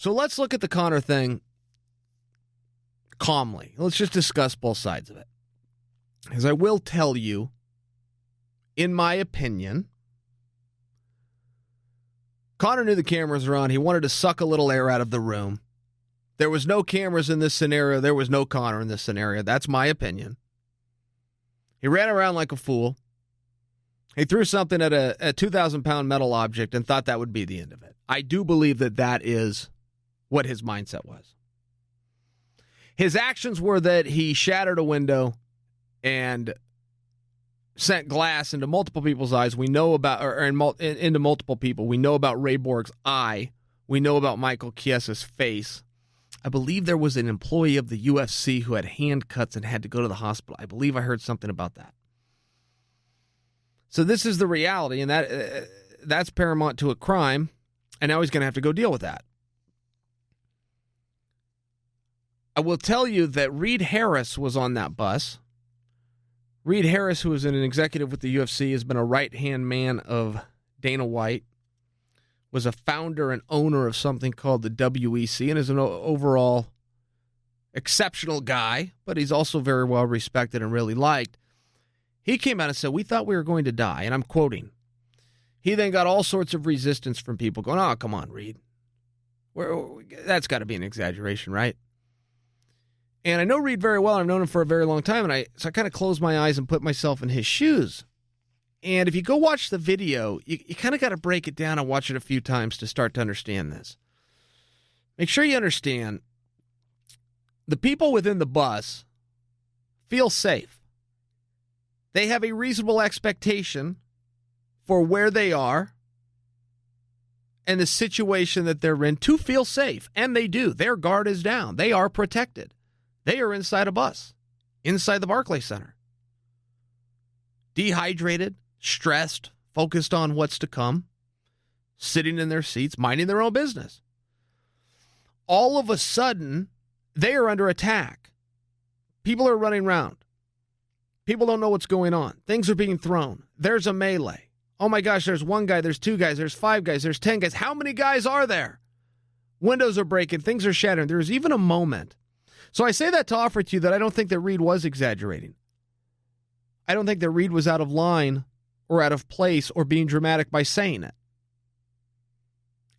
So let's look at the Conor thing calmly. Let's just discuss both sides of it. Because I will tell you, in my opinion, Conor knew the cameras were on. He wanted to suck a little air out of the room. There was no cameras in this scenario. There was no Conor in this scenario. That's my opinion. He ran around like a fool. He threw something at a 2,000-pound metal object and thought that would be the end of it. I do believe that that is what his mindset was. His actions were that he shattered a window and sent glass into multiple people's eyes. We know about, into multiple people. We know about Ray Borg's eye. We know about Michael Chiesa's face. I believe there was an employee of the UFC who had hand cuts and had to go to the hospital. I believe I heard something about that. So this is the reality, and that's paramount to a crime, and now he's going to have to go deal with that. I will tell you that Reed Harris was on that bus. Reed Harris, who is an executive with the UFC, has been a right-hand man of Dana White, was a founder and owner of something called the WEC, and is an overall exceptional guy, but he's also very well respected and really liked. He came out and said, "We thought we were going to die," and I'm quoting. He then got all sorts of resistance from people going, "Oh, come on, Reed. That's got to be an exaggeration, right?" And I know Reed very well. I've known him for a very long time, so I kind of closed my eyes and put myself in his shoes. And if you go watch the video, you kind of got to break it down and watch it a few times to start to understand this. Make sure you understand the people within the bus feel safe. They have a reasonable expectation for where they are and the situation that they're in to feel safe. And they do. Their guard is down. They are protected. They are inside a bus, inside the Barclay Center. Dehydrated, stressed, focused on what's to come, sitting in their seats, minding their own business. All of a sudden, they are under attack. People are running around. People don't know what's going on. Things are being thrown. There's a melee. Oh my gosh, there's one guy, there's two guys, there's five guys, there's 10 guys. How many guys are there? Windows are breaking, things are shattering. There's even a moment. So I say that to offer to you that I don't think that Reed was exaggerating. I don't think that Reed was out of line or out of place or being dramatic by saying it.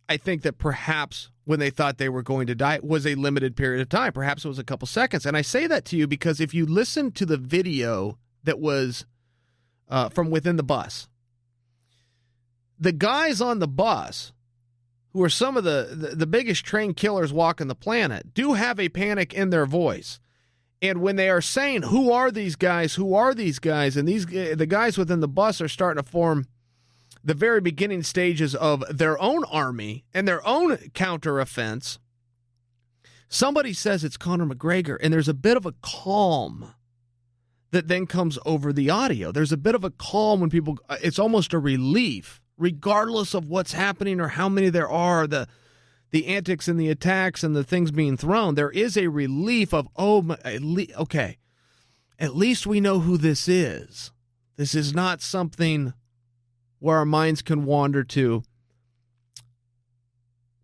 I think that perhaps when they thought they were going to die, it was a limited period of time. Perhaps it was a couple seconds. And I say that to you because if you listen to the video that was from within the bus, the guys on the bus, who are some of the biggest trained killers walking the planet, do have a panic in their voice. And when they are saying, who are these guys? Who are these guys? And the guys within the bus are starting to form the very beginning stages of their own army and their own counteroffense. Somebody says it's Conor McGregor, and there's a bit of a calm that then comes over the audio. There's a bit of a calm when people, it's almost a relief, regardless of what's happening or how many there are, the antics and the attacks and the things being thrown. There is a relief of, okay, at least we know who this is. This is not something where our minds can wander to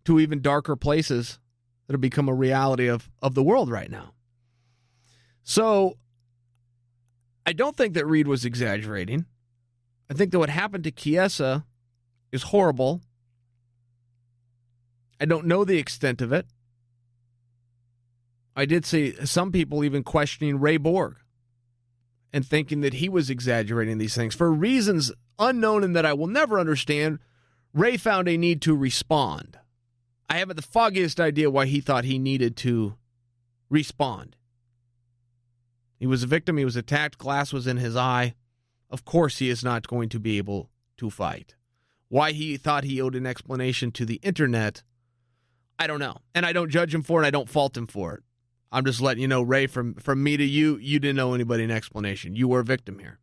even darker places that have become a reality of the world right now. So I don't think that Reed was exaggerating. I think that what happened to Chiesa is horrible. I don't know the extent of it. I did see some people even questioning Ray Borg and thinking that he was exaggerating these things. For reasons unknown and that I will never understand, Ray found a need to respond. I haven't the foggiest idea why he thought he needed to respond. He was a victim. He was attacked. Glass was in his eye. Of course he is not going to be able to fight. Why he thought he owed an explanation to the internet, I don't know. And I don't judge him for it. I don't fault him for it. I'm just letting you know, Ray, from me to you, you didn't owe anybody an explanation. You were a victim here.